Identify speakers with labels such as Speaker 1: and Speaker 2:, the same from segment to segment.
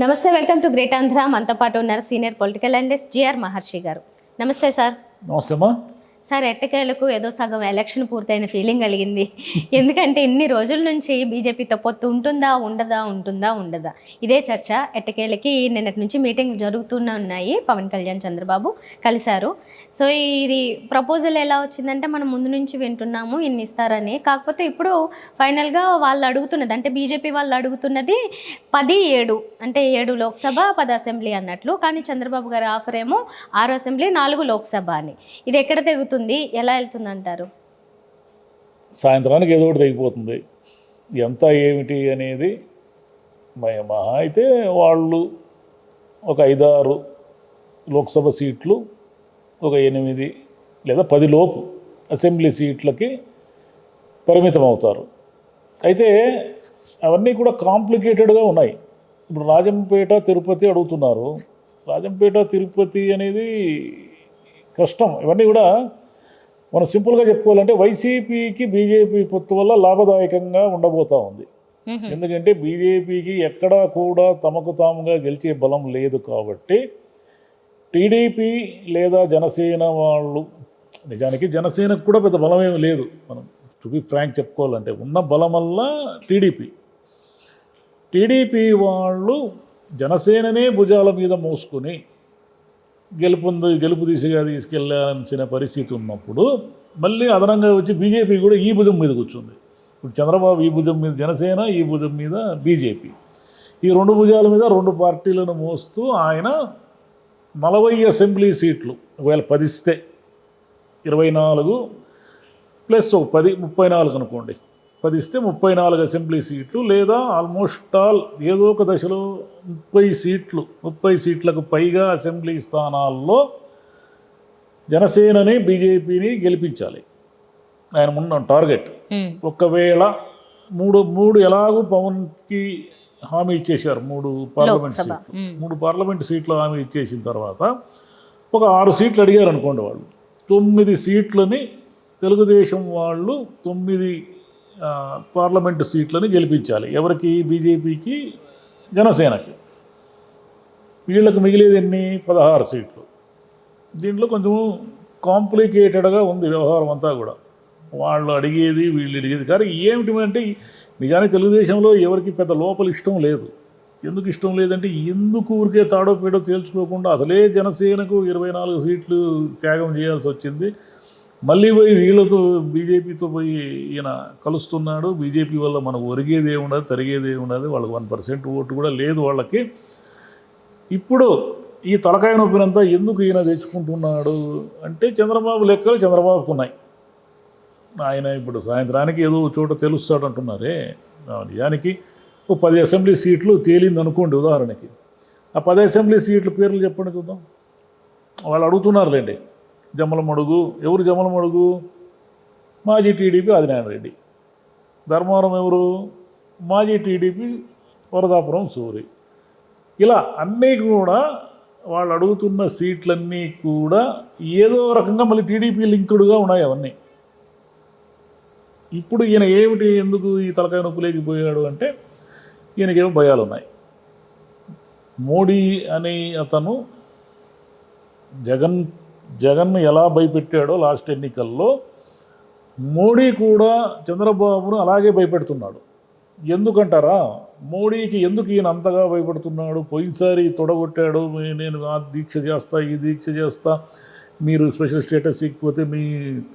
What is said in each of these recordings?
Speaker 1: నమస్తే, welcome to great Andhra. మనతో పాటు ఉన్నారు సీనియర్ పొలిటికల్ అనలిస్ట్ జిఆర్ మహర్షి గారు. నమస్తే సార్.
Speaker 2: నమస్తే అమ్మా.
Speaker 1: సార్, ఎట్టకేలకు ఏదో సగం ఎలక్షన్ పూర్తయిన ఫీలింగ్ కలిగింది. ఎందుకంటే ఇన్ని రోజుల నుంచి బీజేపీతో పొత్తు ఉంటుందా ఉండదా, ఉంటుందా ఉండదా, ఇదే చర్చ. ఎట్టకేలకి నిన్నటి నుంచి మీటింగ్లు జరుగుతూనే ఉన్నాయి. పవన్ కళ్యాణ్, చంద్రబాబు కలిశారు. సో ఇది ప్రపోజల్ ఎలా వచ్చిందంటే మనం ముందు నుంచి వింటున్నాము ఇన్ని ఇస్తారని. కాకపోతే ఇప్పుడు ఫైనల్గా వాళ్ళు అడుగుతున్నది, అంటే బీజేపీ వాళ్ళు అడుగుతున్నది 10-7, అంటే 7 లోక్సభ 10 అసెంబ్లీ అన్నట్లు. కానీ చంద్రబాబు గారి ఆఫర్ ఏమో 6 అసెంబ్లీ 4 లోక్సభ అని. ఇది ఎక్కడ తెగుతుంది, ఎలా వెళ్తుంది అంటారు?
Speaker 2: సాయంత్రానికి ఏదో ఒకటి తెగిపోతుంది. ఎంత ఏమిటి అనేది మహా అయితే వాళ్ళు ఒక 5-6 లోక్సభ సీట్లు, ఒక 8 లేదా 10 లోపు అసెంబ్లీ సీట్లకి పరిమితం అవుతారు. అయితే అవన్నీ కూడా కాంప్లికేటెడ్గా ఉన్నాయి. ఇప్పుడు రాజంపేట తిరుపతి అడుగుతున్నారు. రాజంపేట తిరుపతి అనేది కష్టం. ఇవన్నీ కూడా మనం సింపుల్గా చెప్పుకోవాలంటే వైసీపీకి బీజేపీ పొత్తు వల్ల లాభదాయకంగా ఉండబోతూ ఉంది. ఎందుకంటే బీజేపీకి ఎక్కడా కూడా తమకు తాముగా గెలిచే బలం లేదు కాబట్టి టీడీపీ లేదా జనసేన వాళ్ళు, నిజానికి జనసేనకు కూడా పెద్ద బలం ఏమి లేదు, మనం టు బి ఫ్రాంక్ చెప్పుకోవాలంటే ఉన్న బలం వల్ల టీడీపీ వాళ్ళు జనసేననే భుజాల మీద మోసుకొని గెలుపు దిశగా తీసుకెళ్లాల్సిన పరిస్థితి ఉన్నప్పుడు మళ్ళీ అదనంగా వచ్చి బీజేపీ కూడా ఈ భుజం మీద కూర్చుంది. ఇప్పుడు చంద్రబాబు ఈ భుజం మీద జనసేన, ఈ భుజం మీద బీజేపీ, ఈ 2 భుజాల మీద 2 పార్టీలను మోస్తూ ఆయన 40 అసెంబ్లీ సీట్లు, ఒకవేళ 10 ఇస్తే 24 ప్లస్ 10 34 అనుకోండి, 10 ఇస్తే 34 అసెంబ్లీ సీట్లు, లేదా ఆల్మోస్ట్ ఆల్ ఏదో ఒక దశలో 30 సీట్లకు పైగా అసెంబ్లీ స్థానాల్లో జనసేనని బీజేపీని గెలిపించాలి ఆయన ఉన్న టార్గెట్. ఒకవేళ మూడు ఎలాగూ పవన్కి హామీ ఇచ్చేశారు, 3 పార్లమెంట్ సీట్లు హామీ ఇచ్చేసిన తర్వాత ఒక 6 సీట్లు అడిగారు అనుకోండి, వాళ్ళు 9 సీట్లని తెలుగుదేశం వాళ్ళు 9 పార్లమెంటు సీట్లని గెలిపించాలి. ఎవరికి? బీజేపీకి, జనసేనకి. వీళ్ళకి మిగిలేది ఎన్ని? 16 సీట్లు. దీంట్లో కొంచెం కాంప్లికేటెడ్గా ఉంది వ్యవహారం అంతా కూడా. వాళ్ళు అడిగేది వీళ్ళు అడిగేది. కానీ ఏమిటి అంటే నిజానికి తెలుగుదేశంలో ఎవరికి పెద్ద లోపల ఇష్టం లేదు. ఎందుకు ఇష్టం లేదంటే ఎందుకు ఊరికే తాడో పేడో తేల్చుకోకుండా అసలే జనసేనకు 24 సీట్లు త్యాగం చేయాల్సి వచ్చింది. మళ్ళీ పోయి వీళ్ళతో బీజేపీతో పోయి ఈయన కలుస్తున్నాడు. బీజేపీ వల్ల మనకు ఒరిగేది ఏముండదు, తరిగేది ఏముండదు. వాళ్ళకి 1% ఓటు కూడా లేదు వాళ్ళకి. ఇప్పుడు ఈ తలకాయ నొప్పినంతా ఎందుకు ఈయన తెచ్చుకుంటున్నాడు అంటే చంద్రబాబు లెక్కలు చంద్రబాబుకు ఉన్నాయి. ఆయన ఇప్పుడు సాయంత్రానికి ఏదో చోట తెలుస్తాడు అంటున్నారే. నిజానికి 10 అసెంబ్లీ సీట్లు తేలింది అనుకోండి ఉదాహరణకి. ఆ 10 అసెంబ్లీ సీట్ల పేర్లు చెప్పండి చూద్దాం. వాళ్ళు అడుగుతున్నారులేండి. జమ్మలమడుగు. ఎవరు జమ్మలమడుగు? మాజీ టీడీపీ ఆదినారాయణ రెడ్డి. ధర్మవరం ఎవరు? మాజీ టీడీపీ వరదాపురం సూరి. ఇలా అన్నీ కూడా వాళ్ళు అడుగుతున్న సీట్లన్నీ కూడా ఏదో రకంగా మళ్ళీ టీడీపీ లింకుడుగా ఉన్నాయి అవన్నీ. ఇప్పుడు ఈయన ఏమిటి, ఎందుకు ఈ తలకాయ నొప్పులేకి పోయాడు అంటే ఈయనకేమో భయాలు ఉన్నాయి. మోడీ అనే అతను జగన్ను ఎలా భయపెట్టాడో లాస్ట్ ఎన్నికల్లో మోడీ కూడా చంద్రబాబును అలాగే భయపెడుతున్నాడు. ఎందుకంటారా? మోడీకి ఎందుకు ఈయన అంతగా భయపడుతున్నాడు? పోయినసారి తొడగొట్టాడు, నేను ఆ దీక్ష చేస్తా, ఈ దీక్ష చేస్తా, మీరు స్పెషల్ స్టేటస్ ఇకపోతే మీ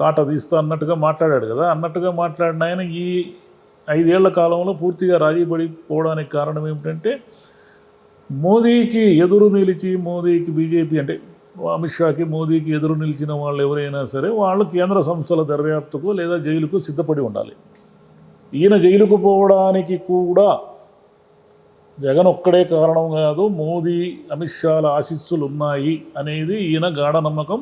Speaker 2: తాట తీస్తా అన్నట్టుగా మాట్లాడాడు కదా. అన్నట్టుగా మాట్లాడిన ఆయన ఈ 5 ఏళ్ల కాలంలో పూర్తిగా రాజీపడిపోవడానికి కారణం ఏమిటంటే మోదీకి ఎదురు నిలిచి, మోదీకి బీజేపీ అంటే అమిత్ షాకి, మోదీకి ఎదురు నిలిచిన వాళ్ళు ఎవరైనా సరే వాళ్ళు కేంద్ర సంస్థల దర్యాప్తుకు లేదా జైలుకు సిద్ధపడి ఉండాలి. ఈయన జైలుకు పోవడానికి కూడా జగన్ ఒక్కడే కారణం కాదు, మోదీ అమిత్ షాల ఆశీస్సులు ఉన్నాయి అనేది ఈయన గాఢ నమ్మకం.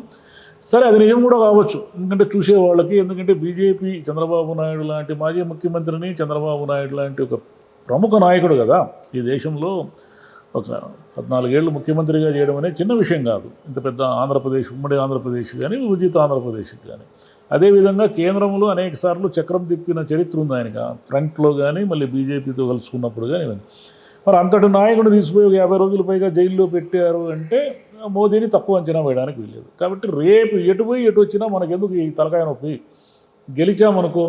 Speaker 2: సరే, అది నిజం కూడా కావచ్చు, ఎందుకంటే చూసేవాళ్ళకి. ఎందుకంటే బీజేపీ చంద్రబాబు నాయుడు లాంటి మాజీ ముఖ్యమంత్రిని, చంద్రబాబు నాయుడు లాంటి ఒక ప్రముఖ నాయకుడు కదా ఈ దేశంలో, ఒక 14 ఏళ్ళు ముఖ్యమంత్రిగా చేయడం అనేది చిన్న విషయం కాదు. ఇంత పెద్ద ఆంధ్రప్రదేశ్, ఉమ్మడి ఆంధ్రప్రదేశ్ కానీ విభజిత ఆంధ్రప్రదేశ్కి కానీ. అదేవిధంగా కేంద్రంలో అనేక సార్లు చక్రం తిప్పిన చరిత్ర ఉంది ఆయనగా, ఫ్రంట్లో కానీ మళ్ళీ బీజేపీతో కలుసుకున్నప్పుడు కానీ. మరి అంతటి నాయకుడు తీసిపోయి 50 రోజుల పైగా జైల్లో పెట్టారు అంటే మోదీని తక్కువ అంచనా వేయడానికి వీల్లేదు. కాబట్టి రేపు ఎటు పోయి ఎటు వచ్చినా మనకెందుకు ఈ తలకాయ నొప్పి? గెలిచామనుకో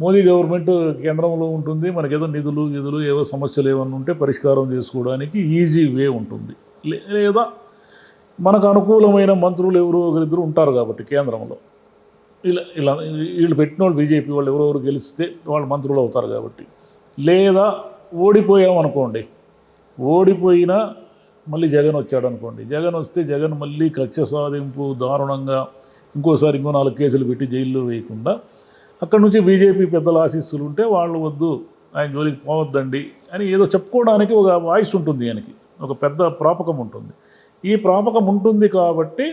Speaker 2: మోదీ గవర్నమెంట్ కేంద్రంలో ఉంటుంది, మనకేదో నిధులు ఏవో సమస్యలు ఏమన్నా ఉంటే పరిష్కారం చేసుకోవడానికి ఈజీ వే ఉంటుంది. లేదా మనకు అనుకూలమైన మంత్రులు ఎవరో ఒకరిద్దరు ఉంటారు కాబట్టి కేంద్రంలో వీళ్ళు పెట్టిన వాళ్ళు బీజేపీ వాళ్ళు ఎవరెవరు గెలిస్తే వాళ్ళు మంత్రులు అవుతారు కాబట్టి. లేదా ఓడిపోయామనుకోండి, ఓడిపోయినా మళ్ళీ జగన్ వచ్చాడు అనుకోండి, జగన్ వస్తే జగన్ మళ్ళీ కక్ష సాధింపు దారుణంగా ఇంకోసారి ఇంకో 4 కేసులు పెట్టి జైల్లో వేయకుండా అక్కడ నుంచి బీజేపీ పెద్దల ఆశీస్సులు ఉంటే వాళ్ళు వద్దు ఆయన జోలికి పోవద్దండి అని ఏదో చెప్పుకోవడానికి ఒక వాయిస్ ఉంటుంది, ఆయనకి ఒక పెద్ద ప్రాపకం ఉంటుంది. ఈ ప్రాపకం ఉంటుంది కాబట్టి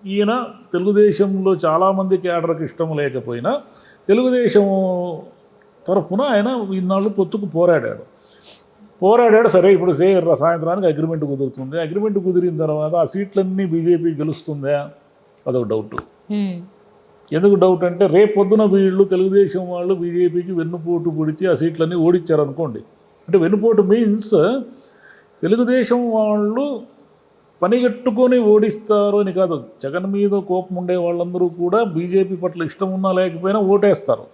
Speaker 2: ఈయన తెలుగుదేశంలో చాలామంది క్యాడర్కి ఇష్టం లేకపోయినా తెలుగుదేశం తరఫున ఆయన ఇన్నాళ్ళు పొత్తుకు పోరాడాడు. సరే ఇప్పుడు సాయంత్రానికి అగ్రిమెంట్ కుదురుతుంది. అగ్రిమెంట్ కుదిరిన తర్వాత ఆ సీట్లన్నీ బీజేపీ గెలుస్తుందా? అదొక డౌట్. ఎందుకు డౌట్ అంటే రేపు పొద్దున వీళ్ళు తెలుగుదేశం వాళ్ళు బీజేపీకి వెన్నుపోటు పొడిచి ఆ సీట్లన్నీ ఓడించారనుకోండి. అంటే వెన్నుపోటు మీన్స్ తెలుగుదేశం వాళ్ళు పనిగట్టుకొని ఓడిస్తారు అని కాదు. జగన్ మీద కోపం ఉండే వాళ్ళందరూ కూడా బీజేపీ పట్ల ఇష్టం ఉన్నా లేకపోయినా ఓటేస్తారు.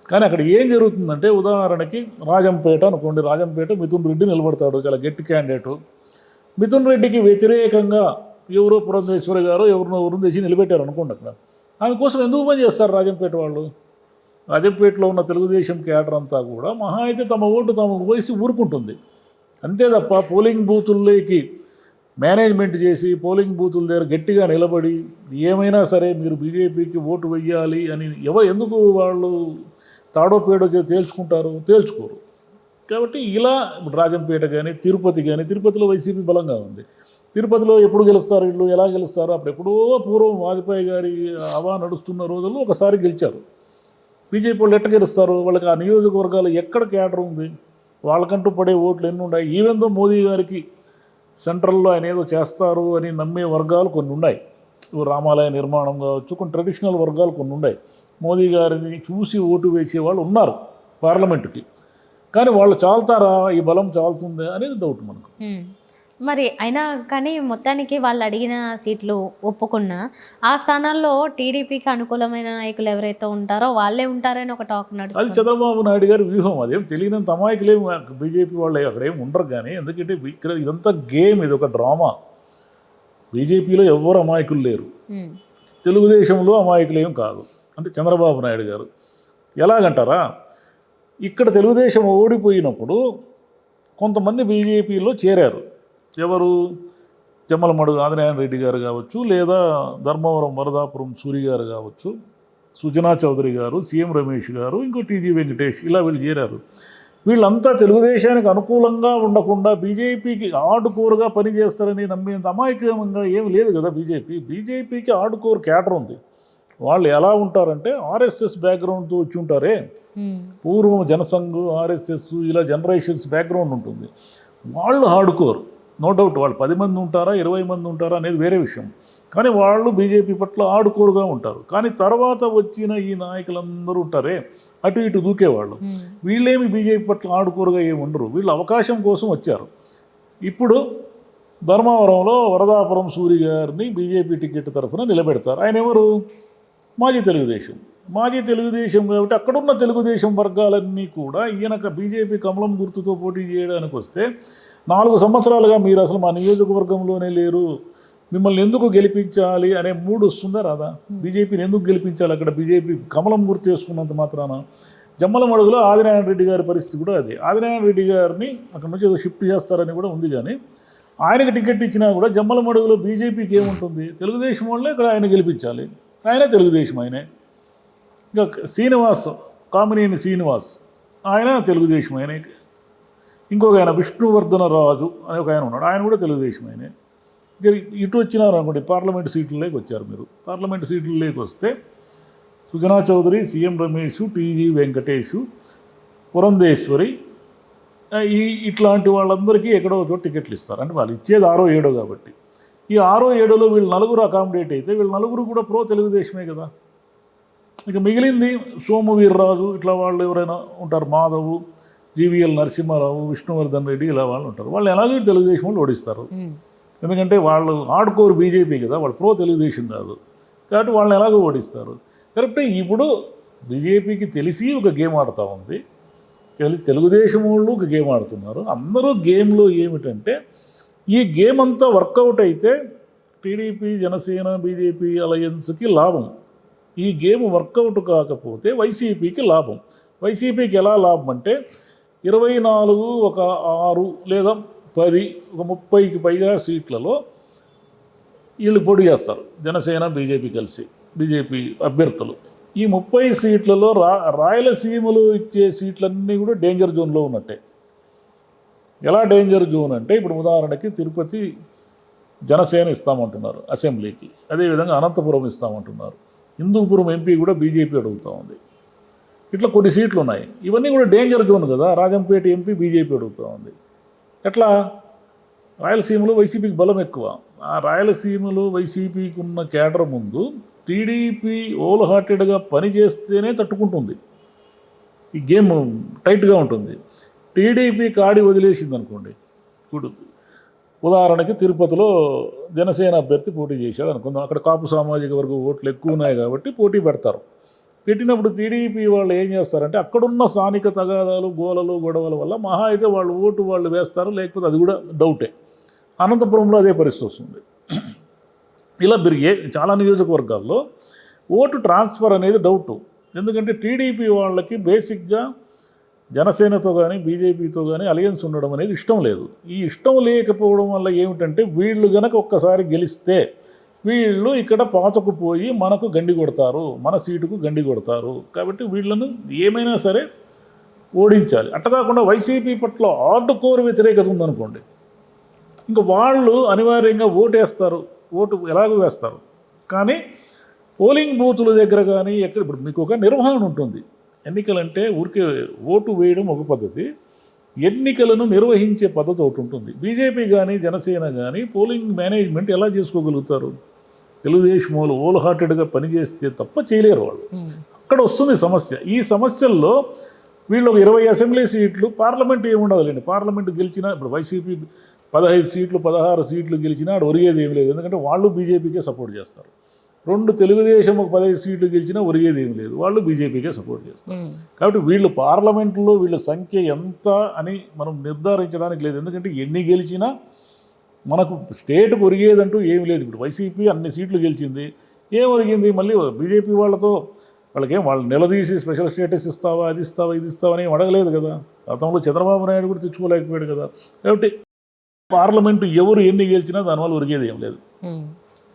Speaker 2: కానీ అక్కడ ఏం జరుగుతుందంటే ఉదాహరణకి రాజంపేట అనుకోండి, రాజంపేట మిథున్ రెడ్డి నిలబడతాడు, చాలా గట్టి క్యాండిడేటు. మిథున్ రెడ్డికి వ్యతిరేకంగా ఎవరో పురంధేశ్వరి గారు ఎవరినో తెచ్చి నిలబెట్టారు అనుకోండి. అక్కడ ఆమె కోసం ఎందుకు పని చేస్తారు రాజంపేట వాళ్ళు? రాజంపేటలో ఉన్న తెలుగుదేశం క్యాడర్ అంతా కూడా మహా అయితే తమ ఓటు తమ వేసి ఊరుకుంటుంది అంతే తప్ప పోలింగ్ బూతుల్లోకి మేనేజ్మెంట్ చేసి పోలింగ్ బూతుల దగ్గర గట్టిగా నిలబడి ఏమైనా సరే మీరు బీజేపీకి ఓటు వెయ్యాలి అని ఎందుకు వాళ్ళు తాడో పేడో తేల్చుకోరు. కాబట్టి ఇలా రాజంపేట కానీ తిరుపతిలో వైసీపీ బలంగా ఉంది. తిరుపతిలో ఎప్పుడు గెలుస్తారు వీళ్ళు, ఎలా గెలుస్తారు? అప్పుడెప్పుడో పూర్వం వాజ్పేయి గారి హవా నడుస్తున్న రోజుల్లో ఒకసారి గెలిచారు. బీజేపీ వాళ్ళు ఎట్ట గెలుస్తారు? వాళ్ళకి ఆ నియోజకవర్గాలు ఎక్కడ క్యాడర్ ఉంది? వాళ్ళకంటూ పడే ఓట్లు ఎన్ని ఉన్నాయి? ఈవెన్ దో మోదీ గారికి సెంట్రల్లో ఆయన ఏదో చేస్తారు అని నమ్మే వర్గాలు కొన్ని ఉన్నాయి. రామాలయ నిర్మాణం కావచ్చు, కొన్ని ట్రెడిషనల్ వర్గాలు కొన్ని ఉన్నాయి. మోదీ గారిని చూసి ఓటు వేసే వాళ్ళు ఉన్నారు పార్లమెంటుకి. కానీ వాళ్ళు చాలుతారా? ఈ బలం చాలుతుందా అనేది డౌట్ మనకు.
Speaker 1: మరి అయినా కానీ మొత్తానికి వాళ్ళు అడిగిన సీట్లు ఒప్పుకున్నా ఆ స్థానాల్లో టీడీపీకి అనుకూలమైన నాయకులు ఎవరైతే ఉంటారో వాళ్ళే ఉంటారని ఒక టాక్ నడుస్తుంది.
Speaker 2: అది చంద్రబాబు నాయుడు గారి వ్యూహం. అదేం తెలియనంత అమాయకులేం బీజేపీ వాళ్ళు అక్కడేం ఉండరు. కానీ ఎందుకంటే ఇక్కడ ఇదంతా గేమ్, ఇది ఒక డ్రామా. బీజేపీలో ఎవ్వరు అమాయకులు లేరు, తెలుగుదేశంలో అమాయకులేం కాదు. అంటే చంద్రబాబు నాయుడు గారు ఎలాగంటారా, ఇక్కడ తెలుగుదేశం ఓడిపోయినప్పుడు కొంతమంది బీజేపీలో చేరారు. ఎవరు? జమ్మలమడుగు ఆదినారాయణ రెడ్డి గారు కావచ్చు, లేదా ధర్మవరం వరదాపురం సూరి గారు కావచ్చు, సుజనా చౌదరి గారు, సీఎం రమేష్ గారు, ఇంకో టీజీ వెంకటేష్, ఇలా వీళ్ళు చేరారు. వీళ్ళంతా తెలుగుదేశానికి అనుకూలంగా ఉండకుండా బీజేపీకి ఆడుకోరుగా పనిచేస్తారని నమ్మేంత అమాయకంగా ఏమి లేదు కదా బీజేపీకి ఆడుకోరు క్యాడర్ ఉంది. వాళ్ళు ఎలా ఉంటారంటే ఆర్ఎస్ఎస్ బ్యాక్గ్రౌండ్తో వచ్చి ఉంటారే, పూర్వం జనసంఘ్, ఆర్ఎస్ఎస్ ఇలా జనరేషన్స్ బ్యాక్గ్రౌండ్ ఉంటుంది. వాళ్ళు హార్డ్కోర్, నో డౌట్. వాళ్ళు 10 మంది ఉంటారా 20 మంది ఉంటారా అనేది వేరే విషయం. కానీ వాళ్ళు బీజేపీ పట్ల హార్డ్కోర్గా ఉంటారు. కానీ తర్వాత వచ్చిన ఈ నాయకులందరూ ఉంటారే అటు ఇటు దూకేవాళ్ళు, వీళ్ళేమి బీజేపీ పట్ల హార్డ్కోర్గా ఏమి ఉండరు. వీళ్ళు అవకాశం కోసం వచ్చారు. ఇప్పుడు ధర్మవరంలో వరదాపురం సూరి గారిని బీజేపీ టికెట్ తరఫున నిలబెడతారు. ఆయన ఎవరు? మాజీ తెలుగుదేశం కాబట్టి అక్కడున్న తెలుగుదేశం వర్గాలన్నీ కూడా ఈయనక బీజేపీ కమలం గుర్తుతో పోటీ చేయడానికి వస్తే 4 సంవత్సరాలుగా మీరు అసలు మా నియోజకవర్గంలోనే లేరు, మిమ్మల్ని ఎందుకు గెలిపించాలి అనే మూడు వస్తుందా రాదా? బీజేపీని ఎందుకు గెలిపించాలి? అక్కడ బీజేపీ కమలం గుర్తు చేసుకున్నంత మాత్రాన. జమ్మలమడుగులో ఆదినారాయణ రెడ్డి గారి పరిస్థితి కూడా అదే. ఆదినారాయణ రెడ్డి గారిని అక్కడ నుంచి ఏదో షిఫ్ట్ చేస్తారని కూడా ఉంది. కానీ ఆయనకి టికెట్ ఇచ్చినా కూడా జమ్మలమడుగులో బీజేపీకి ఏముంటుంది? తెలుగుదేశం వాళ్ళే ఇక్కడ ఆయన గెలిపించాలి. ఆయన తెలుగుదేశం ఆయనే. ఇంకా కామినేని శ్రీనివాస్ ఆయన తెలుగుదేశం ఆయనే. ఇంకొక ఆయన విష్ణువర్ధన రాజు అనే ఒక ఆయన ఉన్నాడు, ఆయన కూడా తెలుగుదేశం ఆయనే. ఇక ఇటు వచ్చినారు అనుకోండి, పార్లమెంటు సీట్లలోకి వచ్చారు మీరు. పార్లమెంటు సీట్లలోకి వస్తే సుజనా చౌదరి, సీఎం రమేష్, టీజీ వెంకటేష్, పురంధేశ్వరి, ఇట్లాంటి వాళ్ళందరికీ ఎక్కడో చోట టికెట్లు ఇస్తారు. అంటే వాళ్ళు ఇచ్చేది 6, 7 కాబట్టి ఈ 6, 7లో వీళ్ళు 4 అకామిడేట్ అయితే వీళ్ళు 4 కూడా ప్రో తెలుగుదేశమే కదా. ఇక మిగిలింది సోము వీర్రాజు ఇట్లా వాళ్ళు ఎవరైనా ఉంటారు, మాధవ్, జీవీఎల్ నరసింహారావు, విష్ణువర్ధన్ రెడ్డి ఇలా వాళ్ళు ఉంటారు. వాళ్ళు ఎలాగో తెలుగుదేశం వాళ్ళు ఓడిస్తారు. ఎందుకంటే వాళ్ళు హార్డ్ కోర్ బీజేపీ కదా, వాళ్ళు ప్రో తెలుగుదేశం కాదు కాబట్టి వాళ్ళని ఎలాగో ఓడిస్తారు. కరెక్టే. ఇప్పుడు బీజేపీకి తెలిసి ఒక గేమ్ ఆడుతూ ఉంది, తెలుగుదేశం వాళ్ళు ఒక గేమ్ ఆడుతున్నారు. అందరూ గేమ్లో ఏమిటంటే ఈ గేమ్ అంతా వర్కౌట్ అయితే టీడీపీ, జనసేన, బీజేపీ అలయన్స్కి లాభం. ఈ గేమ్ వర్కౌట్ కాకపోతే వైసీపీకి లాభం. వైసీపీకి ఎలా లాభం అంటే 24, ఒక 6 లేదా 10, ఒక 30కి పైగా సీట్లలో వీళ్ళు పోటీ చేస్తారు, జనసేన బీజేపీ కలిసి, బీజేపీ అభ్యర్థులు. ఈ 30 సీట్లలో రాయలసీమలో ఇచ్చే సీట్లన్నీ కూడా డేంజర్ జోన్లో ఉన్నట్టే. ఎలా డేంజర్ జోన్ అంటే ఇప్పుడు ఉదాహరణకి తిరుపతి జనసేన ఇస్తామంటున్నారు అసెంబ్లీకి, అదేవిధంగా అనంతపురం ఇస్తామంటున్నారు, హిందూపురం ఎంపీ కూడా బీజేపీ అడుగుతూ ఉంది. ఇట్లా కొన్ని సీట్లు ఉన్నాయి. ఇవన్నీ కూడా డేంజర్ జోన్ కదా. రాజంపేట ఎంపీ బీజేపీ అడుగుతూ ఉంది. ఎట్లా? రాయలసీమలో వైసీపీకి బలం ఎక్కువ. ఆ రాయలసీమలో వైసీపీకి ఉన్న కేడర్ ముందు టీడీపీ హోల్ హార్టెడ్గా పనిచేస్తేనే తట్టుకుంటుంది. ఈ గేమ్ టైట్గా ఉంటుంది. టీడీపీ కాడి వదిలేసింది అనుకోండి. ఇప్పుడు ఉదాహరణకి తిరుపతిలో జనసేన అభ్యర్థి పోటీ చేశాడు అనుకుందాం. అక్కడ కాపు సామాజిక వర్గం ఓట్లు ఎక్కువ ఉన్నాయి కాబట్టి పోటీ పెడతారు. పెట్టినప్పుడు టీడీపీ వాళ్ళు ఏం చేస్తారంటే అక్కడున్న స్థానిక తగాదాలు, గోలలు, గొడవల వల్ల మహా అయితే వాళ్ళు ఓటు వాళ్ళు వేస్తారు, లేకపోతే అది కూడా డౌటే. అనంతపురంలో అదే పరిస్థితి వస్తుంది. ఇలా చాలా నియోజకవర్గాల్లో ఓటు ట్రాన్స్ఫర్ అనేది డౌటు. ఎందుకంటే టీడీపీ వాళ్ళకి బేసిక్గా జనసేనతో కానీ బీజేపీతో కానీ అలయన్స్ ఉండడం అనేది ఇష్టం లేదు. ఈ ఇష్టం లేకపోవడం వల్ల ఏమిటంటే వీళ్ళు గనక ఒక్కసారి గెలిస్తే వీళ్ళు ఇక్కడ పాతకుపోయి మనకు గండి కొడతారు, మన సీటుకు గండి కొడతారు. కాబట్టి వీళ్ళను ఏమైనా సరే ఓడించాలి. అట్లా కాకుండా వైసీపీ పట్ల హార్డ్ కోర్ వ్యతిరేకత ఉందనుకోండి, ఇంకా వాళ్ళు అనివార్యంగా ఓటేస్తారు, ఓటు ఎలాగో వేస్తారు. కానీ పోలింగ్ బూతుల దగ్గర కానీ ఎక్కడ ఇప్పుడు మీకు ఒక నిర్వహణ ఉంటుంది. ఎన్నికలంటే ఊరికే ఓటు వేయడం ఒక పద్ధతి, ఎన్నికలను నిర్వహించే పద్ధతి ఒకటి ఉంటుంది. బీజేపీ కానీ జనసేన కానీ పోలింగ్ మేనేజ్మెంట్ ఎలా చేసుకోగలుగుతారు? తెలుగుదేశం వాళ్ళు హోల్ హార్టెడ్గా పనిచేస్తే తప్ప చేయలేరు వాళ్ళు. అక్కడ వస్తుంది సమస్య. ఈ సమస్యల్లో వీళ్ళు 20 అసెంబ్లీ సీట్లు, పార్లమెంట్ ఏముండదులేండి. పార్లమెంట్ గెలిచినా ఇప్పుడు వైసీపీ 15 సీట్లు 16 సీట్లు గెలిచినా అక్కడ ఒరిగేది ఏమి లేదు. ఎందుకంటే వాళ్ళు బీజేపీకే సపోర్ట్ చేస్తారు. 2 తెలుగుదేశం ఒక 15 సీట్లు గెలిచినా ఒరిగేది ఏమి లేదు, వాళ్ళు బీజేపీకే సపోర్ట్ చేస్తారు. కాబట్టి వీళ్ళు పార్లమెంట్లో వీళ్ళ సంఖ్య ఎంత అని మనం నిర్ధారించడానికి లేదు. ఎందుకంటే ఎన్ని గెలిచినా మనకు స్టేట్కు ఒరిగేదంటూ ఏమి లేదు. ఇప్పుడు వైసీపీ అన్ని సీట్లు గెలిచింది, ఏం ఒరిగింది? మళ్ళీ బీజేపీ వాళ్ళతో వాళ్ళకేం వాళ్ళు నిలదీసి స్పెషల్ స్టేటస్ ఇస్తావా, అది ఇస్తావా, ఇది ఇస్తావా అని అడగలేదు కదా. గతంలో చంద్రబాబు నాయుడు కూడా తెచ్చుకోలేకపోయాడు కదా. కాబట్టి పార్లమెంటు ఎవరు ఎన్ని గెలిచినా దానివల్ల ఒరిగేది ఏం లేదు.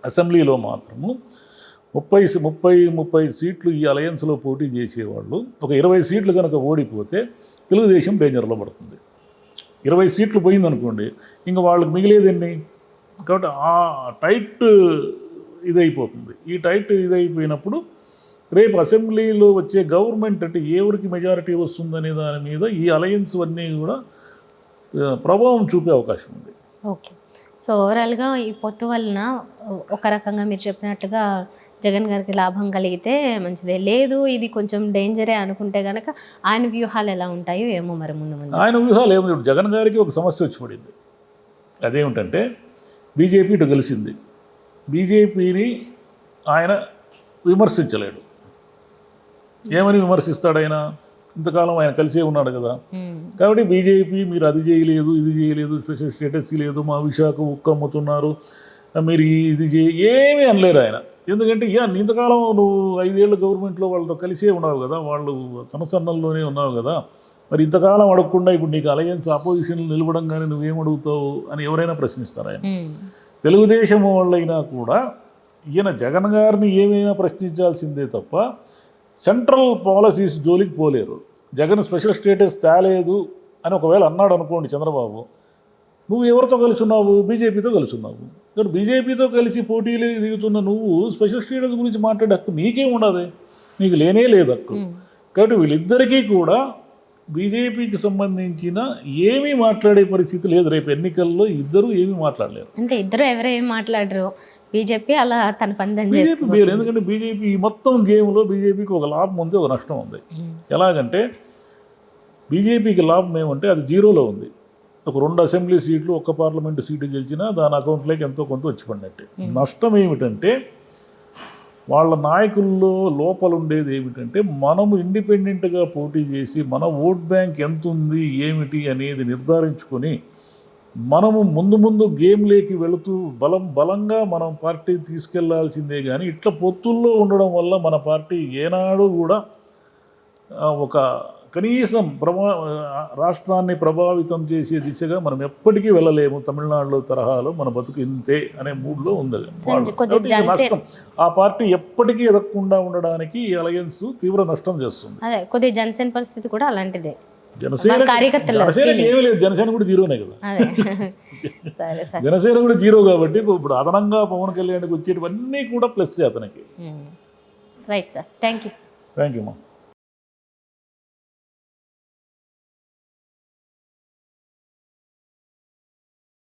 Speaker 2: అసెంబ్లీలో మాత్రము 30 సీట్లు ఈ అలయన్స్లో పోటీ చేసేవాళ్ళు ఒక 20 సీట్లు కనుక ఓడిపోతే తెలుగుదేశం డేంజర్లో పడుతుంది. 20 సీట్లు పోయిందనుకోండి, ఇంకా వాళ్ళకి మిగిలేదండి. కాబట్టి ఆ టైట్ ఇదైపోతుంది. ఈ టైట్ ఇదైపోయినప్పుడు రేపు అసెంబ్లీలో వచ్చే గవర్నమెంట్ అంటే ఎవరికి మెజారిటీ వస్తుందనే దాని మీద ఈ అలయన్స్ అన్నీ కూడా ప్రభావం చూపే అవకాశం ఉంది.
Speaker 1: ఓకే. సో ఓవరాల్గా ఈ పొత్తు వలన ఒక రకంగా మీరు చెప్పినట్లుగా జగన్ గారికి లాభం కలిగితే మంచిదే, లేదు ఇది కొంచెం డేంజరే అనుకుంటే కనుక ఆయన వ్యూహాలు ఎలా ఉంటాయో ఏమో మరి ముందు.
Speaker 2: ఆయన వ్యూహాలు ఏమో జగన్ గారికి ఒక సమస్య వచ్చి పడింది. అదేమిటంటే బీజేపీ ఇటు కలిసింది. బీజేపీని ఆయన విమర్శించలేడు. ఏమని విమర్శిస్తాడు ఆయన? ఇంతకాలం ఆయన కలిసే ఉన్నాడు కదా. కాబట్టి బీజేపీ మీరు అది చేయలేదు, ఇది చేయలేదు, స్పెషల్ స్టేటస్ లేదు, మా విశాఖ ఉక్కు అమ్ముతున్నారు, మీరు ఇది ఏమీ అనలేరు ఆయన. ఎందుకంటే ఇంతకాలం నువ్వు 5 ఏళ్ళు గవర్నమెంట్లో వాళ్ళతో కలిసే ఉన్నావు కదా, వాళ్ళు కనుసన్నల్లోనే ఉన్నావు కదా, మరి ఇంతకాలం అడగకుండా ఇప్పుడు నీకు అలయన్స్ ఆపోజిషన్లు నిలబడంగానే నువ్వేం అడుగుతావు అని ఎవరైనా ప్రశ్నిస్తారు ఆయన. తెలుగుదేశం వాళ్ళైనా కూడా ఈయన జగన్ గారిని ఏమైనా ప్రశ్నించాల్సిందే తప్ప సెంట్రల్ పాలసీస్ జోలికి పోలేరు. జగన్ స్పెషల్ స్టేటస్ తేలేదు అని ఒకవేళ అన్నాడు అనుకోండి చంద్రబాబు, నువ్వు ఎవరితో కలిసి ఉన్నావు? బీజేపీతో కలిసి ఉన్నావు. కాబట్టి బీజేపీతో కలిసి పోటీలు దిగుతున్న నువ్వు స్పెషల్ స్టేటస్ గురించి మాట్లాడే హక్కు నీకేం ఉండదు, నీకు లేనే లేదు హక్కు. కాబట్టి వీళ్ళిద్దరికీ కూడా బీజేపీకి సంబంధించిన ఏమీ మాట్లాడే పరిస్థితి లేదు. రేపు ఎన్నికల్లో ఇద్దరు ఏమీ మాట్లాడలేరు.
Speaker 1: అంటే ఇద్దరు ఎవరు ఏమి మాట్లాడరు, బీజేపీ అలా తన పని
Speaker 2: బీజేపీ వేరు. ఎందుకంటే బీజేపీ మొత్తం గేమ్లో బీజేపీకి ఒక లాభం ఉంది, ఒక నష్టం ఉంది. ఎలాగంటే బీజేపీకి లాభం ఏమంటే అది జీరోలో ఉంది. ఒక 2 అసెంబ్లీ సీట్లు, 1 పార్లమెంటు సీటు గెలిచినా దాని అకౌంట్లోకి ఎంతో కొంత వచ్చి పడినట్టే. నష్టం ఏమిటంటే వాళ్ళ నాయకుల్లో లోపల ఉండేది ఏమిటంటే మనము ఇండిపెండెంట్గా పోటీ చేసి మన ఓట్ బ్యాంక్ ఎంత ఉంది ఏమిటి అనేది నిర్ధారించుకొని మనము ముందు గేమ్లోకి వెళుతూ బలంగా మనం పార్టీ తీసుకెళ్లాల్సిందే. కానీ ఇట్లా పొత్తుల్లో ఉండడం వల్ల మన పార్టీ ఏనాడు కూడా ఒక కనీసం రాష్ట్రాన్ని ప్రభావితం చేసే దిశగా మనం ఎప్పటికీ వెళ్ళలేము. తమిళనాడులో తరహాలో మన బతుకు ఇంతే అనే మూడ్లో ఉంది నష్టం. ఆ పార్టీ ఎప్పటికీ ఎదగకుండా ఉండడానికి ఈ అలయన్స్ తీవ్ర నష్టం చేస్తుంది.
Speaker 1: అదే కొద్దిగా జనసేన పరిస్థితి కూడా అలాంటిదే.
Speaker 2: జనసేనకి ఏమీ లేదు, జనసేన కూడా జీరోనే కదా. జనసేన కూడా జీరో కాబట్టి ఇప్పుడు అదనంగా పవన్ కళ్యాణ్కి వచ్చేటివన్నీ కూడా ప్లస్ అతనికి.
Speaker 1: Right sir, thank you.
Speaker 2: Thank you మా.